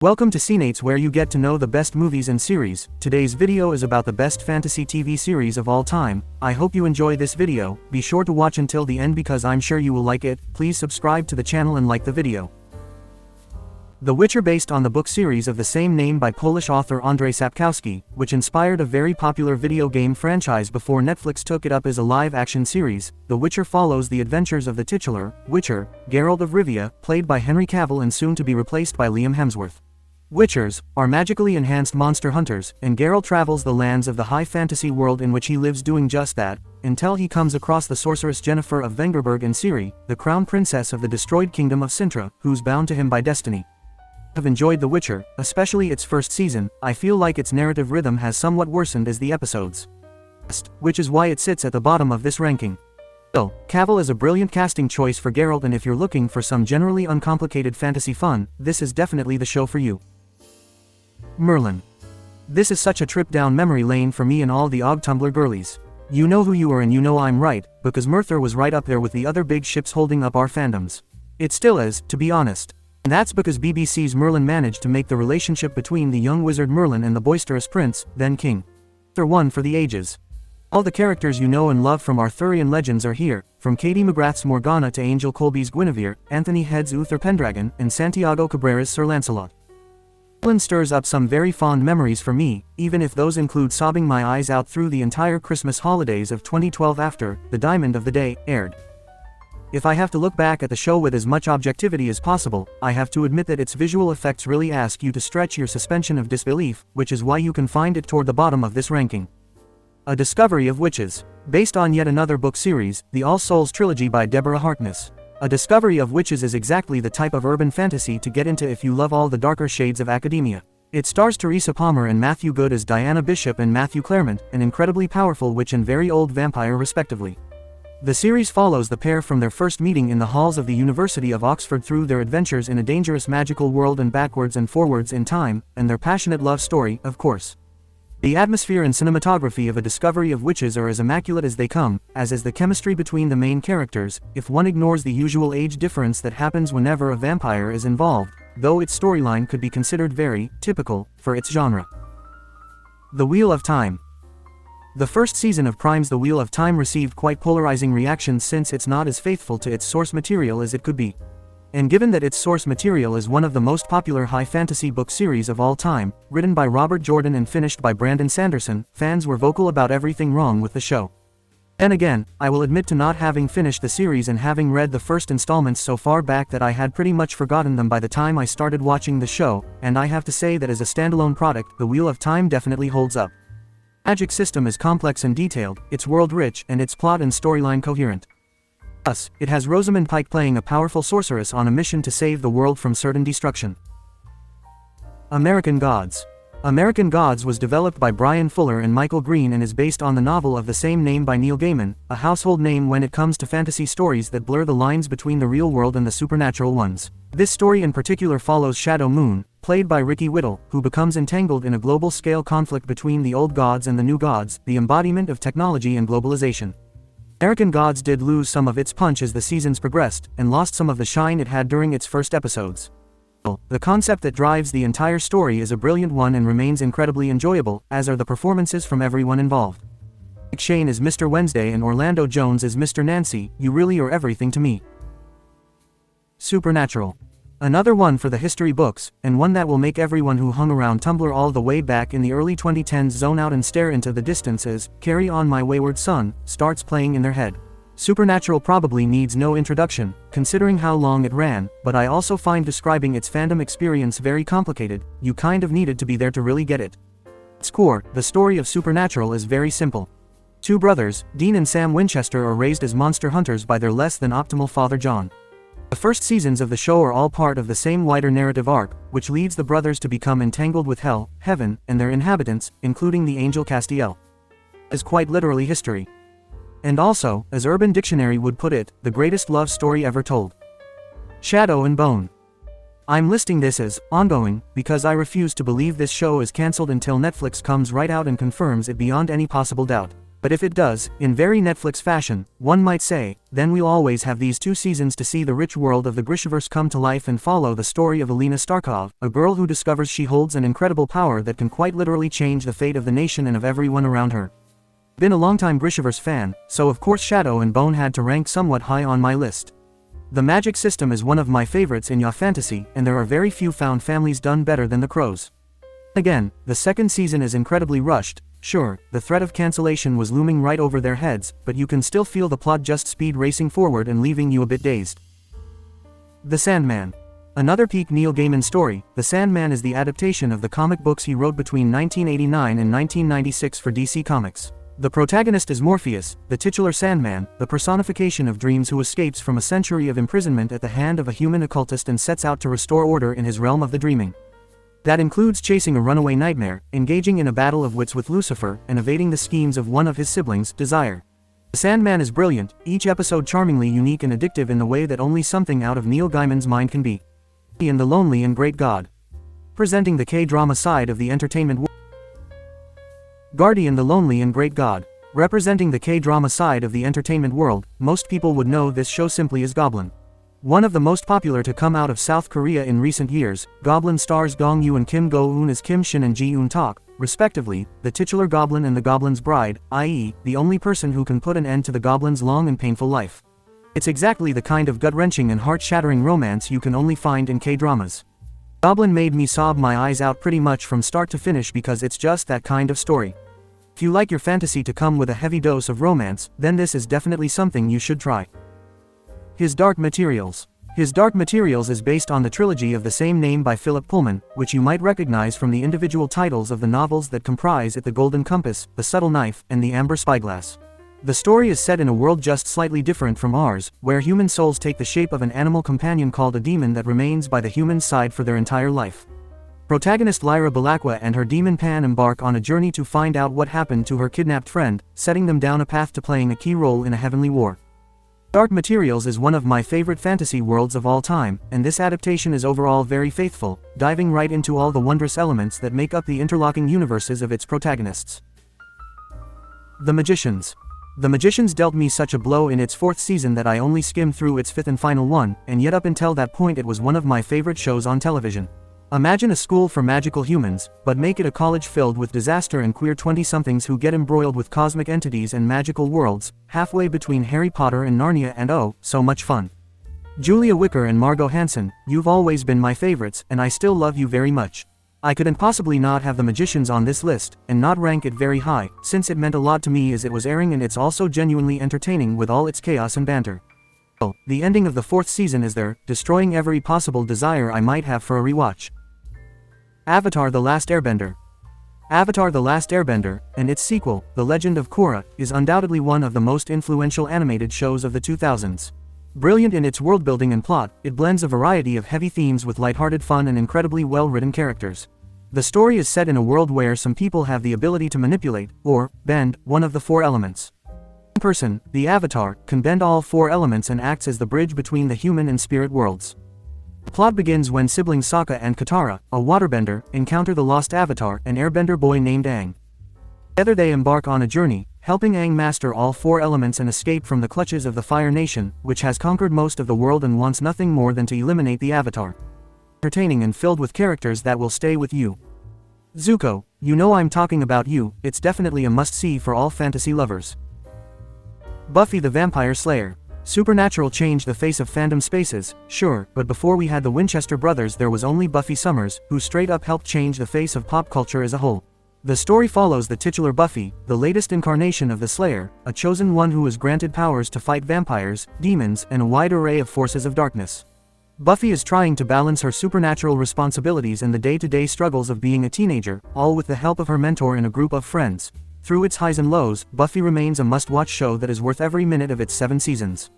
Welcome to Cineights, where you get to know the best movies and series. Today's video is about the best fantasy TV series of all time. I hope you enjoy this video. Be sure to watch until the end because I'm sure you will like it. Please subscribe to the channel and like the video. The Witcher, based on the book series of the same name by Polish author Andrzej Sapkowski, which inspired a very popular video game franchise before Netflix took it up as a live-action series. The Witcher follows the adventures of the titular Witcher, Geralt of Rivia, played by Henry Cavill and soon to be replaced by Liam Hemsworth. Witchers are magically enhanced monster hunters, and Geralt travels the lands of the high fantasy world in which he lives doing just that, until he comes across the sorceress Yennefer of Vengerberg and Ciri, the crown princess of the destroyed kingdom of Sintra, who's bound to him by destiny. I've enjoyed The Witcher, especially its first season. I feel like its narrative rhythm has somewhat worsened as the episodes progressed, which is why it sits at the bottom of this ranking. Still, Cavill is a brilliant casting choice for Geralt, and if you're looking for some generally uncomplicated fantasy fun, this is definitely the show for you. Merlin. This is such a trip down memory lane for me and all the Og Tumblr girlies. You know who you are, and you know I'm right, because Merthyr was right up there with the other big ships holding up our fandoms. It still is, to be honest. And that's because BBC's Merlin managed to make the relationship between the young wizard Merlin and the boisterous prince, then king, Arthur, one for the ages. All the characters you know and love from Arthurian legends are here, from Katie McGrath's Morgana to Angel Colby's Guinevere, Anthony Head's Uther Pendragon, and Santiago Cabrera's Sir Lancelot. Merlin stirs up some very fond memories for me, even if those include sobbing my eyes out through the entire Christmas holidays of 2012 after The Diamond of the Day aired. If I have to look back at the show with as much objectivity as possible, I have to admit that its visual effects really ask you to stretch your suspension of disbelief, which is why you can find it toward the bottom of this ranking. A Discovery of Witches. Based on yet another book series, the All Souls trilogy by Deborah Harkness. A Discovery of Witches is exactly the type of urban fantasy to get into if you love all the darker shades of academia. It stars Teresa Palmer and Matthew Good as Diana Bishop and Matthew Claremont, an incredibly powerful witch and very old vampire respectively. The series follows the pair from their first meeting in the halls of the University of Oxford through their adventures in a dangerous magical world and backwards and forwards in time, and their passionate love story, of course. The atmosphere and cinematography of A Discovery of Witches are as immaculate as they come, as is the chemistry between the main characters, if one ignores the usual age difference that happens whenever a vampire is involved, though its storyline could be considered very typical for its genre. The Wheel of Time. The first season of Prime's The Wheel of Time received quite polarizing reactions since it's not as faithful to its source material as it could be. And given that its source material is one of the most popular high fantasy book series of all time, written by Robert Jordan and finished by Brandon Sanderson, fans were vocal about everything wrong with the show. Then again, I will admit to not having finished the series and having read the first installments so far back that I had pretty much forgotten them by the time I started watching the show, and I have to say that as a standalone product, The Wheel of Time definitely holds up. Magic system is complex and detailed, its world rich, and its plot and storyline coherent. Plus, it has Rosamund Pike playing a powerful sorceress on a mission to save the world from certain destruction. American Gods. American Gods was developed by Brian Fuller and Michael Green and is based on the novel of the same name by Neil Gaiman, a household name when it comes to fantasy stories that blur the lines between the real world and the supernatural ones. This story in particular follows Shadow Moon, played by Ricky Whittle, who becomes entangled in a global-scale conflict between the old gods and the new gods, the embodiment of technology and globalization. American Gods did lose some of its punch as the seasons progressed, and lost some of the shine it had during its first episodes. The concept that drives the entire story is a brilliant one and remains incredibly enjoyable, as are the performances from everyone involved. Nick Shane is Mr. Wednesday and Orlando Jones is Mr. Nancy. You really are everything to me. Supernatural. Another one for the history books, and one that will make everyone who hung around Tumblr all the way back in the early 2010s zone out and stare into the distance as Carry On My Wayward Son starts playing in their head. Supernatural probably needs no introduction, considering how long it ran, but I also find describing its fandom experience very complicated. You kind of needed to be there to really get it. At its core, the story of Supernatural is very simple. Two brothers, Dean and Sam Winchester, are raised as monster hunters by their less than optimal father John. The first seasons of the show are all part of the same wider narrative arc, which leads the brothers to become entangled with hell, heaven, and their inhabitants, including the angel Castiel. Is quite literally history. And also, as Urban Dictionary would put it, the greatest love story ever told. Shadow and Bone. I'm listing this as ongoing because I refuse to believe this show is cancelled until Netflix comes right out and confirms it beyond any possible doubt. But if it does, in very Netflix fashion, one might say, then we'll always have these 2 seasons to see the rich world of the Grishaverse come to life and follow the story of Alina Starkov, a girl who discovers she holds an incredible power that can quite literally change the fate of the nation and of everyone around her. Been a longtime Grishaverse fan, so of course Shadow and Bone had to rank somewhat high on my list. The magic system is one of my favorites in YA fantasy, and there are very few found families done better than the Crows. Again, the second season is incredibly rushed. Sure, the threat of cancellation was looming right over their heads, but you can still feel the plot just speed racing forward and leaving you a bit dazed. The Sandman. Another peak Neil Gaiman story. The Sandman is the adaptation of the comic books he wrote between 1989 and 1996 for DC Comics. The protagonist is Morpheus, the titular Sandman, the personification of dreams who escapes from a century of imprisonment at the hand of a human occultist and sets out to restore order in his realm of the dreaming. That includes chasing a runaway nightmare, engaging in a battle of wits with Lucifer, and evading the schemes of one of his siblings, Desire. The Sandman is brilliant, each episode charmingly unique and addictive in the way that only something out of Neil Gaiman's mind can be. And the Lonely and Great God. Presenting the K-drama side of the entertainment world. Guardian the Lonely and Great God. Representing the K-drama side of the entertainment world, most people would know this show simply as Goblin. One of the most popular to come out of South Korea in recent years, Goblin stars Dong Yoo and Kim Go-eun as Kim Shin and Ji Eun-tak, respectively, the titular Goblin and the Goblin's bride, i.e., the only person who can put an end to the Goblin's long and painful life. It's exactly the kind of gut-wrenching and heart-shattering romance you can only find in K-dramas. Goblin made me sob my eyes out pretty much from start to finish because it's just that kind of story. If you like your fantasy to come with a heavy dose of romance, then this is definitely something you should try. His Dark Materials. His Dark Materials is based on the trilogy of the same name by Philip Pullman, which you might recognize from the individual titles of the novels that comprise it: The Golden Compass, The Subtle Knife, and The Amber Spyglass. The story is set in a world just slightly different from ours, where human souls take the shape of an animal companion called a demon that remains by the human side for their entire life. Protagonist Lyra Balakwa and her demon Pan embark on a journey to find out what happened to her kidnapped friend, setting them down a path to playing a key role in a heavenly war. Dark Materials is one of my favorite fantasy worlds of all time, and this adaptation is overall very faithful, diving right into all the wondrous elements that make up the interlocking universes of its protagonists. The Magicians. The Magicians dealt me such a blow in its 4th season that I only skimmed through its 5th and final one, and yet up until that point it was one of my favorite shows on television. Imagine a school for magical humans, but make it a college filled with disaster and queer 20-somethings who get embroiled with cosmic entities and magical worlds, halfway between Harry Potter and Narnia, and oh, so much fun. Julia Wicker and Margot Hansen, you've always been my favorites, and I still love you very much. I couldn't possibly not have The Magicians on this list, and not rank it very high, since it meant a lot to me as it was airing, and it's also genuinely entertaining with all its chaos and banter. The ending of the 4th season is there, destroying every possible desire I might have for a rewatch. Avatar: The Last Airbender. Avatar: The Last Airbender, and its sequel, The Legend of Korra, is undoubtedly one of the most influential animated shows of the 2000s. Brilliant in its world-building and plot, it blends a variety of heavy themes with lighthearted fun and incredibly well-written characters. The story is set in a world where some people have the ability to manipulate, or bend, one of the 4 elements. One person, the Avatar, can bend all 4 elements and acts as the bridge between the human and spirit worlds. The plot begins when siblings Sokka and Katara, a waterbender, encounter the lost Avatar, an airbender boy named Aang. Together they embark on a journey, helping Aang master all 4 elements and escape from the clutches of the Fire Nation, which has conquered most of the world and wants nothing more than to eliminate the Avatar. Entertaining and filled with characters that will stay with you. Zuko, you know I'm talking about you, it's definitely a must-see for all fantasy lovers. Buffy the Vampire Slayer. Supernatural changed the face of fandom spaces, sure, but before we had the Winchester brothers there was only Buffy Summers, who straight up helped change the face of pop culture as a whole. The story follows the titular Buffy, the latest incarnation of the Slayer, a chosen one who is granted powers to fight vampires, demons, and a wide array of forces of darkness. Buffy is trying to balance her supernatural responsibilities and the day-to-day struggles of being a teenager, all with the help of her mentor and a group of friends. Through its highs and lows, Buffy remains a must-watch show that is worth every minute of its 7 seasons.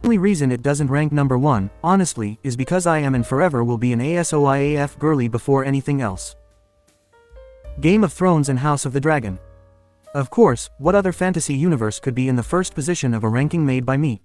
The only reason it doesn't rank number 1, honestly, is because I am and forever will be an ASOIAF girly before anything else. Game of Thrones and House of the Dragon. Of course, what other fantasy universe could be in the first position of a ranking made by me?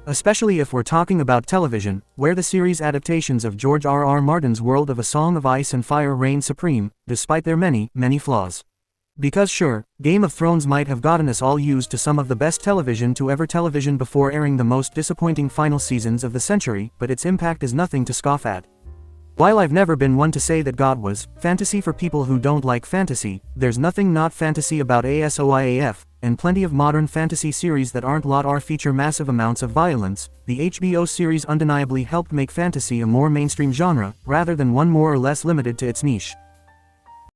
Especially if we're talking about television, where the series adaptations of George R.R. Martin's world of A Song of Ice and Fire reign supreme, despite their many, many flaws. Because sure, Game of Thrones might have gotten us all used to some of the best television to ever television before airing the most disappointing final seasons of the century, but its impact is nothing to scoff at. While I've never been one to say that God was fantasy for people who don't like fantasy, there's nothing not fantasy about ASOIAF, and plenty of modern fantasy series that aren't lot or feature massive amounts of violence. The HBO series undeniably helped make fantasy a more mainstream genre, rather than one more or less limited to its niche.